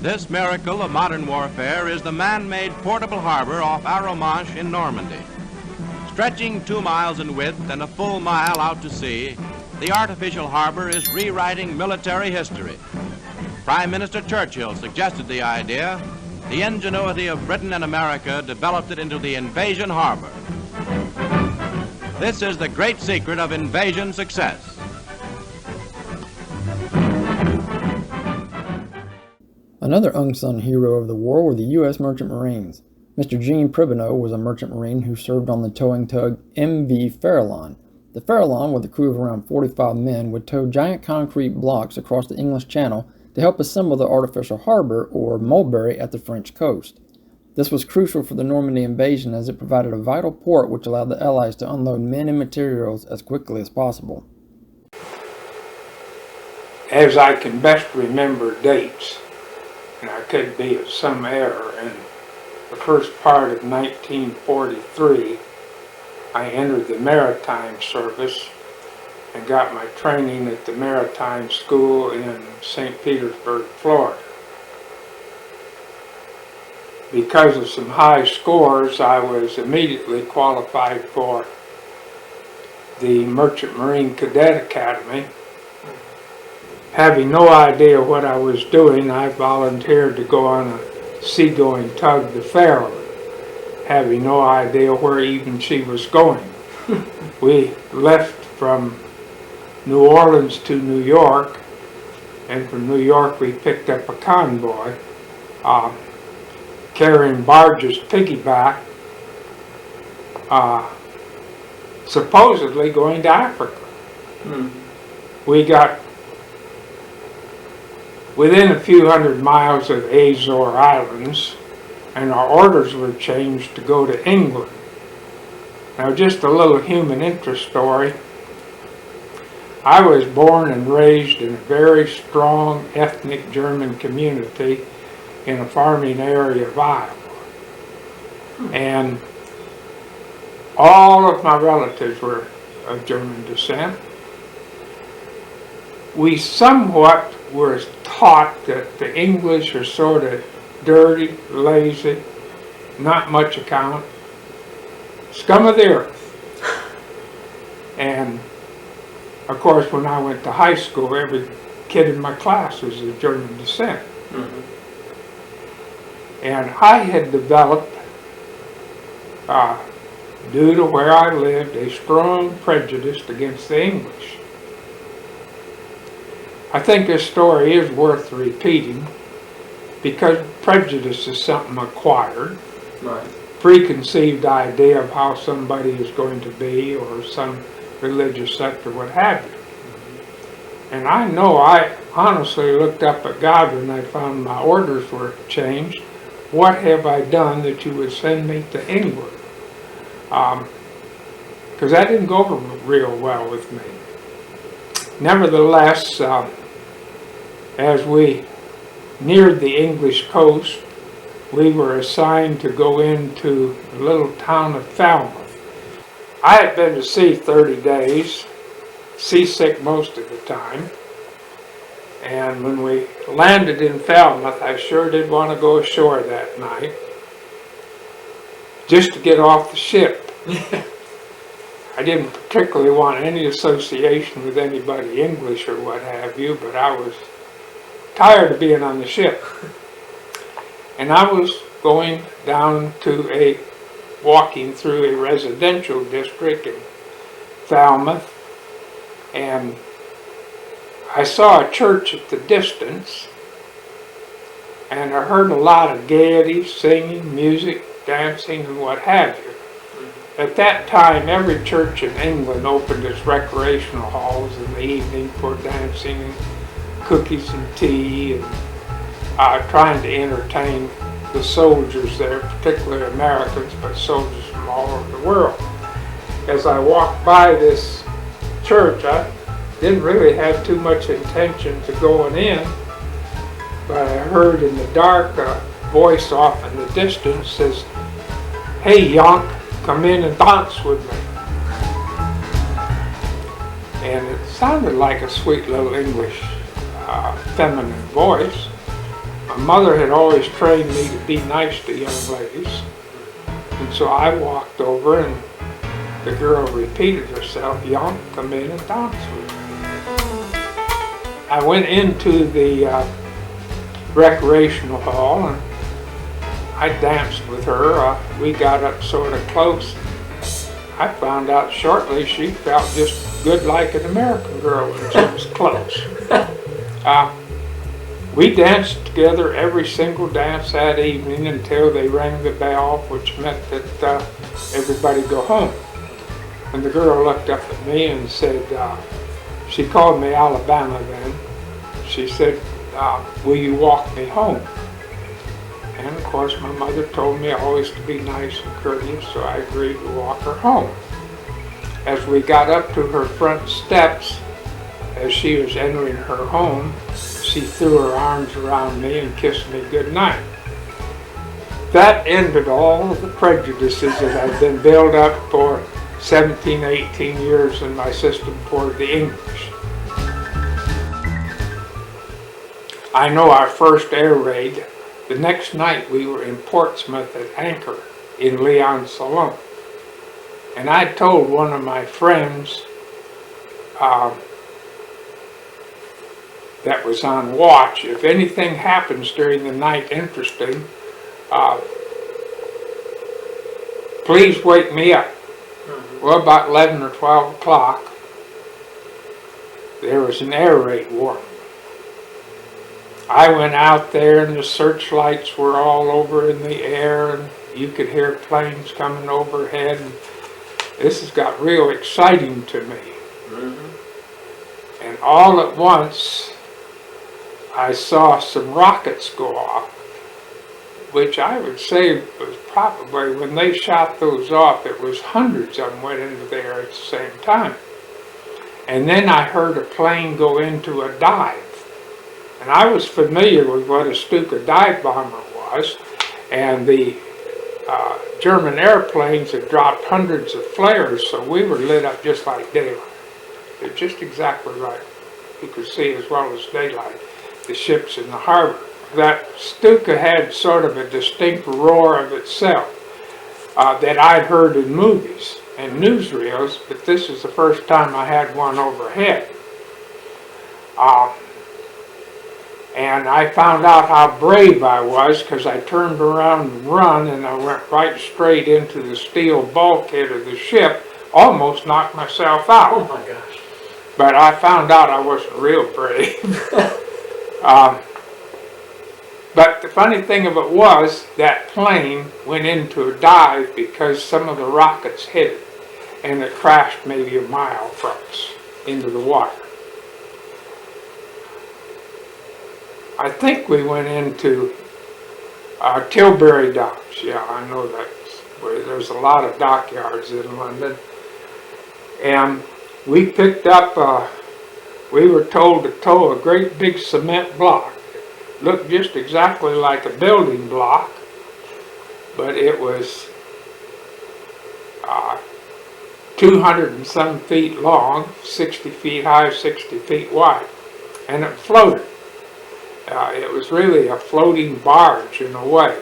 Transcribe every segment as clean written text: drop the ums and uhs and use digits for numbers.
This miracle of modern warfare is the man-made portable harbor off Arromanches in Normandy. Stretching 2 miles in width and a full mile out to sea, the artificial harbor is rewriting military history. Prime Minister Churchill suggested the idea. The ingenuity of Britain and America developed it into the invasion harbor. This is the great secret of invasion success. Another unsung hero of the war were the U.S. Merchant Marines. Mr. Gene Pribbenow was a merchant marine who served on the towing tug M.V. Farallon. The Farallon, with a crew of around 45 men, would tow giant concrete blocks across the English Channel to help assemble the artificial harbor, or Mulberry, at the French coast. This was crucial for the Normandy invasion as it provided a vital port which allowed the Allies to unload men and materials as quickly as possible. As I can best remember dates, and I could be of some error, in the first part of 1943, I entered the maritime service and got my training at the Maritime School in St. Petersburg, Florida. Because of some high scores, I was immediately qualified for the Merchant Marine Cadet Academy. Having no idea what I was doing, I volunteered to go on a seagoing tug, the Farallon, having no idea where even she was going. We left from New Orleans to New York, and from New York we picked up a convoy carrying barges piggyback, supposedly going to Africa. We got within a few hundred miles of Azore Islands, and our orders were changed to go to England. Now, just a little human interest story. I was born and raised in a very strong ethnic German community in a farming area of Iowa. And all of my relatives were of German descent. We somewhat were taught that the English are sort of dirty, lazy, not much account, scum of the earth. And of course, when I went to high school, every kid in my class was of German descent. And I had developed, due to where I lived, a strong prejudice against the English. I think this story is worth repeating because prejudice is something acquired. Right. Preconceived idea of how somebody is going to be, or some religious sect, or what have you. And I know I honestly looked up at God when I found my orders were changed. What have I done that you would send me to England? Because that didn't go over real well with me. Nevertheless, as we neared the English coast, we were assigned to go into the little town of Falmouth. I had been to sea 30 days, seasick most of the time, and when we landed in Falmouth, I sure did want to go ashore that night, just to get off the ship. I didn't particularly want any association with anybody English or what have you, but I was tired of being on the ship. And I was going down to walking through a residential district in Falmouth, and I saw a church at the distance, and I heard a lot of gaiety, singing, music, dancing, and what have you. At that time, every church in England opened its recreational halls in the evening for dancing and cookies and tea, and trying to entertain the soldiers there, particularly Americans, but soldiers from all over the world. As I walked by this church, I didn't really have too much intention to going in, but I heard in the dark a voice off in the distance says, "Hey, Yonk, come in and dance with me." And it sounded like a sweet little English feminine voice. My mother had always trained me to be nice to young ladies, and so I walked over and the girl repeated herself, "Young, come in and dance with me." I went into the recreational hall and I danced with her. We got up sort of close. I found out shortly she felt just good like an American girl when she was close. We danced together every single dance that evening until they rang the bell, which meant that everybody go home. And the girl looked up at me and said, she called me Alabama then. She said, "Will you walk me home?" And of course my mother told me always to be nice and courteous, so I agreed to walk her home. As we got up to her front steps, as she was entering her home, she threw her arms around me and kissed me goodnight. That ended all of the prejudices that had been built up for 17, 18 years in my system toward the English. I know our first air raid, the next night we were in Portsmouth at anchor in Lyon-Salon. And I told one of my friends that was on watch, if anything happens during the night interesting, please wake me up. Well, about 11 or 12 o'clock, there was an air raid warning. I went out there and the searchlights were all over in the air and you could hear planes coming overhead. And this has got real exciting to me. And all at once, I saw some rockets go off, which I would say was probably, when they shot those off, it was hundreds of them went into the air at the same time. And then I heard a plane go into a dive. And I was familiar with what a Stuka dive bomber was, and the German airplanes had dropped hundreds of flares, so we were lit up just like daylight. It's just exactly right. You could see as well as daylight the ships in the harbor. That Stuka had sort of a distinct roar of itself that I'd heard in movies and newsreels, but this is the first time I had one overhead. And I found out how brave I was because I turned around and run and I went right straight into the steel bulkhead of the ship, almost knocked myself out. Oh my gosh. But I found out I wasn't real brave. But the funny thing of it was that plane went into a dive because some of the rockets hit it and it crashed maybe a mile from us into the water. I think we went into Tilbury docks. Yeah, I know that. There's a lot of dockyards in London. And we picked up, we were told to tow a great big cement block. It looked just exactly like a building block, but it was 200 and some feet long, 60 feet high, 60 feet wide, and it floated. It was really a floating barge in a way.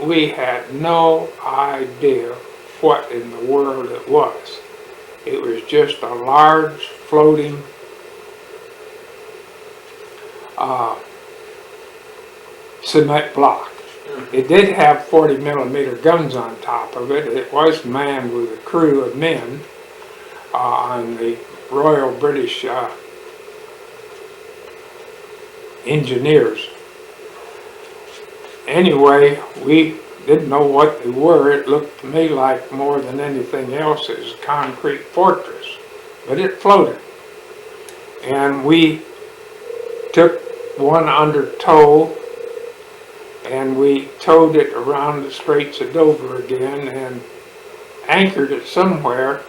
We had no idea what in the world it was. It was just a large floating cement block. It did have 40 millimeter guns on top of it. It was manned with a crew of men on the Royal British Engineers. Anyway, we didn't know what they were. It looked to me like more than anything else it was a concrete fortress, but it floated. And we took one under tow and we towed it around the Straits of Dover again and anchored it somewhere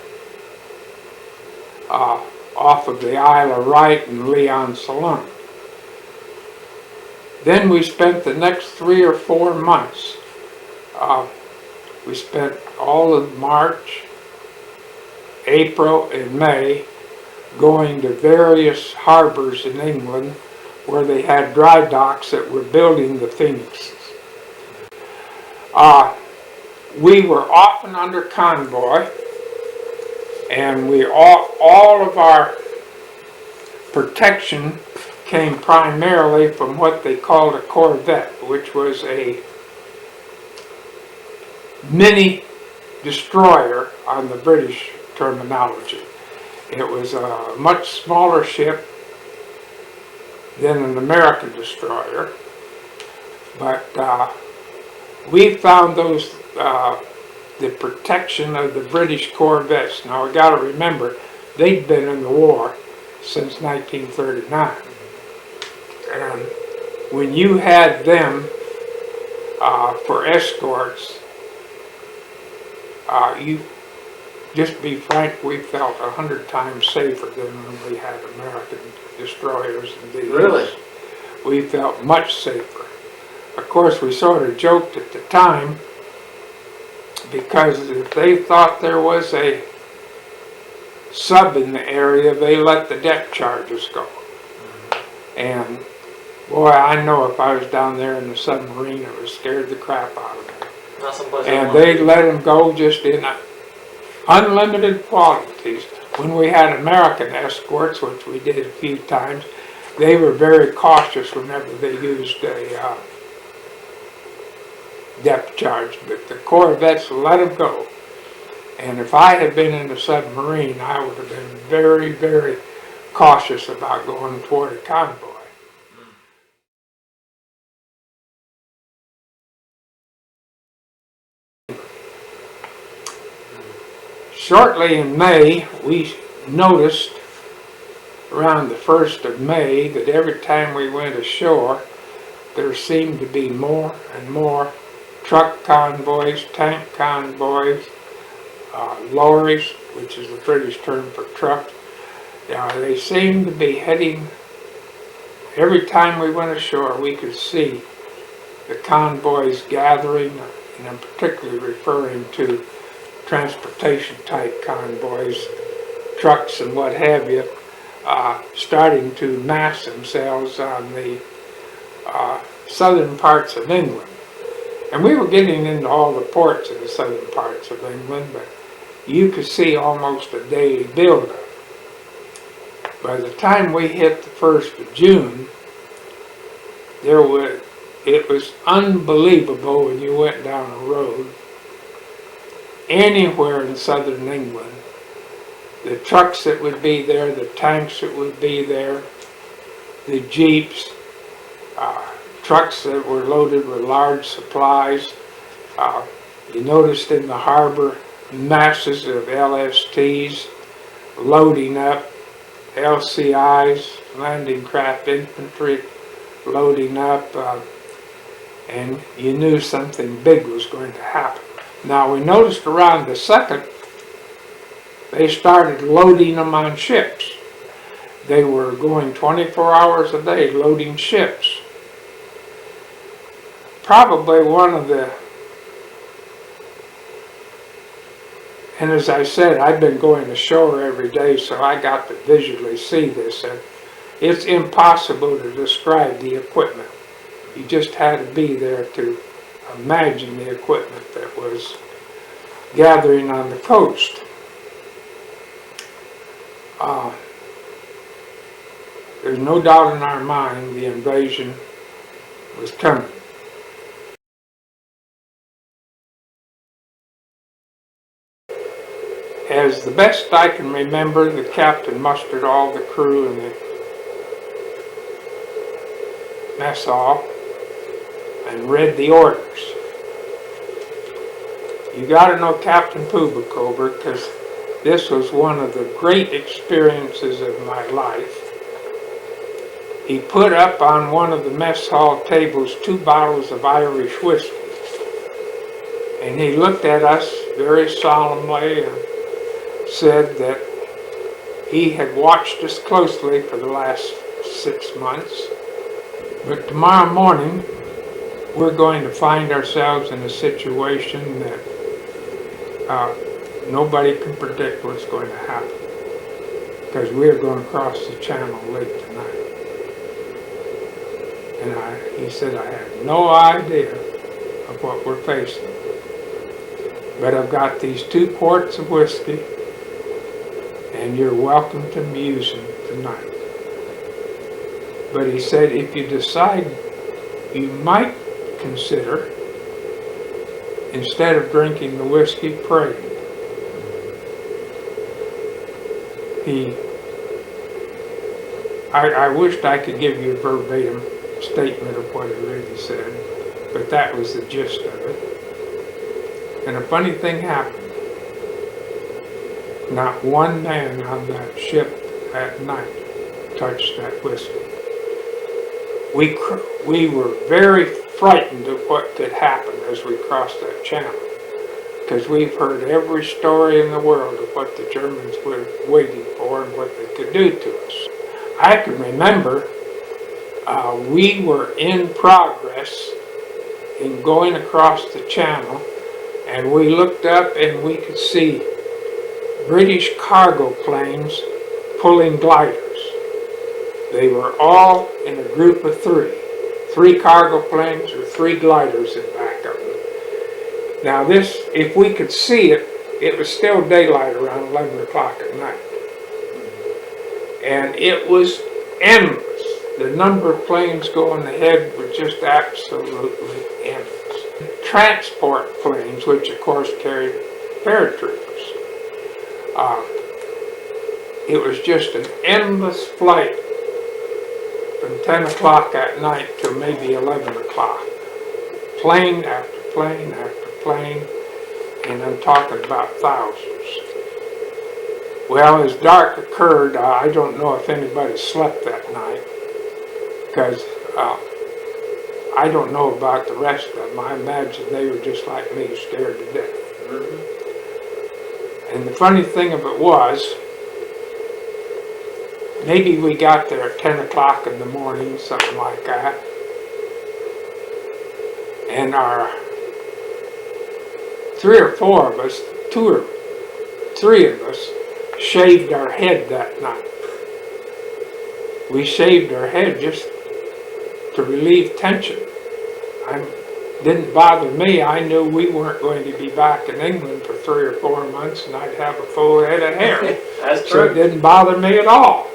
off of the Isle of Wight in Lyon-Salon. Then we spent the next 3 or 4 months. We spent all of March, April, and May going to various harbors in England where they had dry docks that were building the Phoenixes. We were often under convoy, and all of our protection came primarily from what they called a corvette, which was a mini destroyer on the British terminology. It was a much smaller ship than an American destroyer, but we found those the protection of the British corvettes. Now we got to remember, they'd been in the war since 1939, and when you had them for escorts, you just be frank, we felt 100 times safer than when we had American destroyers and these. Really? We felt much safer. Of course, we sort of joked at the time, because if they thought there was a sub in the area, they let the depth charges go. And boy, I know if I was down there in the submarine, it would scare the crap out of me. And they let them go just in unlimited quantities. When we had American escorts, which we did a few times, they were very cautious whenever they used a depth charge, but the corvettes let them go. And if I had been in the submarine, I would have been very, very cautious about going toward a convoy. Shortly in May, we noticed around the 1st of May that every time we went ashore, there seemed to be more and more truck convoys, tank convoys, lorries, which is the British term for truck. They seemed to be heading, every time we went ashore, we could see the convoys gathering, and I'm particularly referring to transportation type convoys, trucks and what have you, starting to mass themselves on the southern parts of England. And we were getting into all the ports in the southern parts of England, but you could see almost a daily buildup. By the time we hit the 1st of June, it was unbelievable when you went down a road anywhere in southern England. The trucks that would be there, the tanks that would be there, the jeeps, trucks that were loaded with large supplies. You noticed in the harbor masses of LSTs loading up, LCIs, landing craft infantry loading up, and you knew something big was going to happen. Now we noticed around the 2nd, they started loading them on ships. They were going 24 hours a day loading ships. Probably one of the, and as I said, I've been going ashore every day, so I got to visually see this, and it's impossible to describe the equipment. You just had to be there to imagine the equipment that was gathering on the coast. There's no doubt in our mind the invasion was coming. As the best I can remember, the captain mustered all the crew in the mess hall and read the orders. You got to know Captain Pubacover, because this was one of the great experiences of my life. He put up on one of the mess hall tables 2 bottles of Irish whiskey, and he looked at us very solemnly and said that he had watched us closely for the last 6 months, but tomorrow morning we're going to find ourselves in a situation that nobody can predict what's going to happen, because we're going to cross the channel late tonight. And he said, I have no idea of what we're facing. But I've got these 2 quarts of whiskey, and you're welcome to musing tonight. But he said, if you decide you might consider, instead of drinking the whiskey, praying. I wished I could give you a verbatim statement of what he really said, but that was the gist of it. And a funny thing happened. Not one man on that ship that night touched that whiskey. We were very frightened of what could happen as we crossed that channel, because we've heard every story in the world of what the Germans were waiting for and what they could do to us. I can remember we were in progress in going across the channel, and we looked up and we could see British cargo planes pulling gliders. They were all in a group of 3. 3 cargo planes or 3 gliders in back of them. Now this, if we could see it, it was still daylight around 11 o'clock at night. And it was endless. The number of planes going ahead were just absolutely endless. Transport planes, which of course carried paratroopers. It was just an endless flight from 10 o'clock at night till maybe 11 o'clock. Plane after plane after plane, and I'm talking about thousands. Well, as dark occurred, I don't know if anybody slept that night, because I don't know about the rest of them. I imagine they were just like me, scared to death. And the funny thing of it was, maybe we got there at 10 o'clock in the morning, something like that. And our 3 or 4 of us, 2 or 3 of us, shaved our head that night. We shaved our head just to relieve tension. Didn't bother me. I knew we weren't going to be back in England for 3 or 4 months, and I'd have a full head of hair. That's so true. It didn't bother me at all.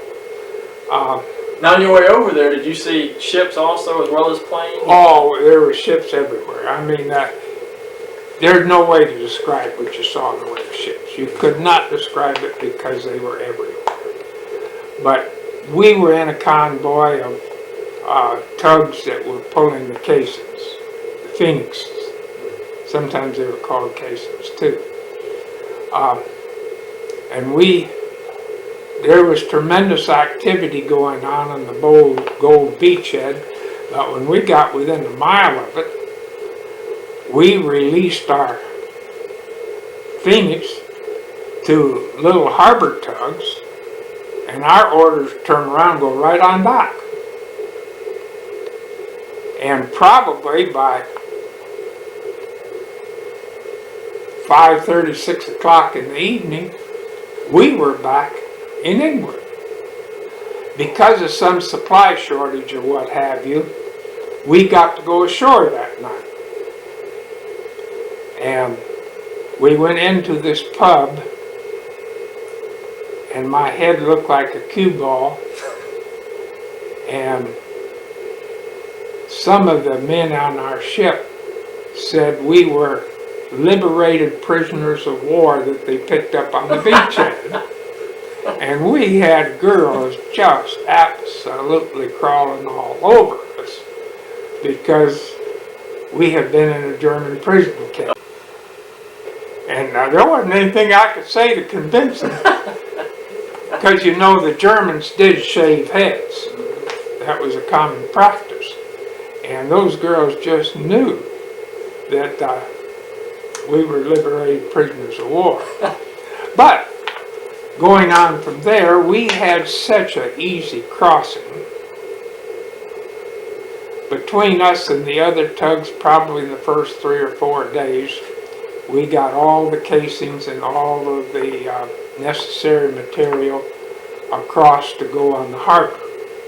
Now on your way over there, did you see ships also as well as planes? Oh, there were ships everywhere. I mean, there's no way to describe what you saw in the way of ships. You could not describe it because they were everywhere. But we were in a convoy of tugs that were pulling the caissons, the phoenixes. Sometimes they were called caissons too. And there was tremendous activity going on the Gold Beachhead, but when we got within a mile of it, we released our Phoenix to little harbor tugs, and our orders turn around and go right on dock. And probably by 5:30, 6 o'clock in the evening, we were back in England. Because of some supply shortage or what have you, we got to go ashore that night. And we went into this pub, and my head looked like a cue ball, and some of the men on our ship said we were liberated prisoners of war that they picked up on the beachhead. And we had girls just absolutely crawling all over us because we had been in a German prison camp. And there wasn't anything I could say to convince them, because you know the Germans did shave heads. That was a common practice. And those girls just knew that we were liberated prisoners of war. But going on from there, we had such an easy crossing. Between us and the other tugs, probably the first 3 or 4 days, we got all the casings and all of the necessary material across to go on the harbor.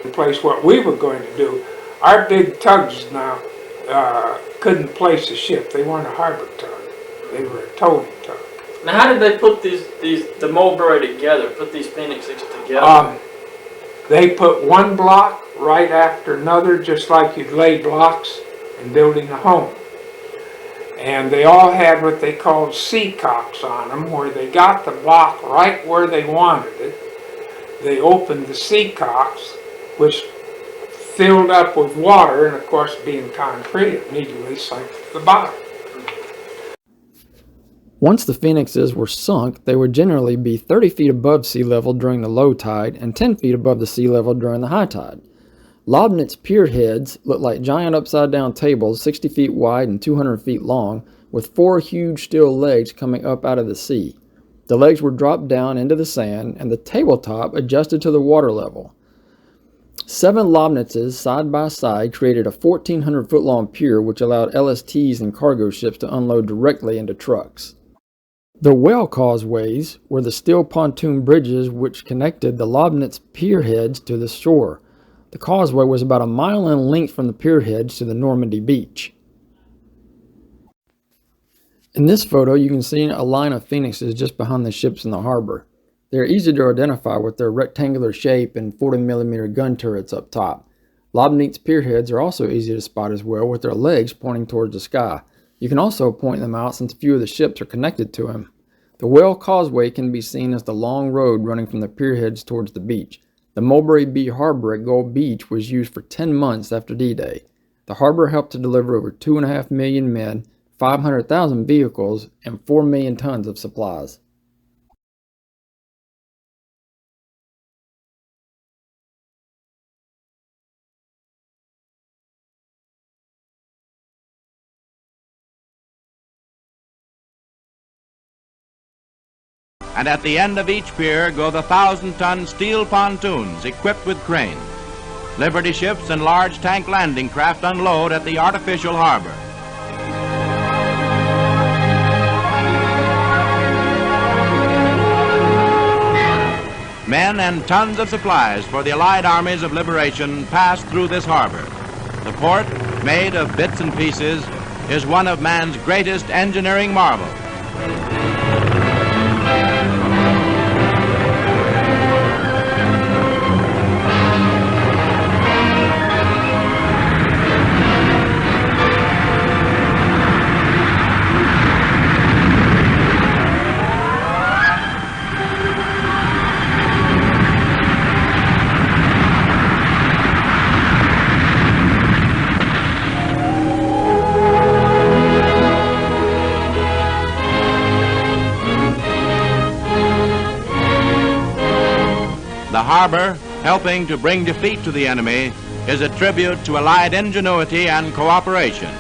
In place, what we were going to do Our big tugs now couldn't place a ship. They weren't a harbor tug. They were a towing tug. Now, how did they put the Mulberry together? Put these Phoenixes together? They put one block right after another, just like you'd lay blocks in building a home. And they all had what they called seacocks on them, where they got the block right where they wanted it. They opened the seacocks, which filled up with water, and of course, being concrete, it immediately sank to the bottom. Once the Phoenixes were sunk, they would generally be 30 feet above sea level during the low tide and 10 feet above the sea level during the high tide. Leibnitz pier heads looked like giant upside-down tables 60 feet wide and 200 feet long, with 4 huge steel legs coming up out of the sea. The legs were dropped down into the sand, and the tabletop adjusted to the water level. 7 Leibnitzes side by side created a 1,400-foot-long pier which allowed LSTs and cargo ships to unload directly into trucks. The whale causeways were the steel pontoon bridges which connected the Leibnitz pier heads to the shore. The causeway was about a mile in length from the pier heads to the Normandy beach. In this photo, you can see a line of Phoenixes just behind the ships in the harbor. They are easy to identify with their rectangular shape and 40mm gun turrets up top. Leibnitz pier heads are also easy to spot as well, with their legs pointing towards the sky. You can also point them out since few of the ships are connected to them. The whale causeway can be seen as the long road running from the pier heads towards the beach. The Mulberry Bee Harbor at Gold Beach was used for 10 months after D-Day. The harbor helped to deliver over 2.5 million men, 500,000 vehicles, and 4 million tons of supplies. And at the end of each pier go the 1,000-ton steel pontoons equipped with cranes. Liberty ships and large tank landing craft unload at the artificial harbor. Men and tons of supplies for the Allied armies of liberation pass through this harbor. The port, made of bits and pieces, is one of man's greatest engineering marvels. The harbor, helping to bring defeat to the enemy, is a tribute to Allied ingenuity and cooperation.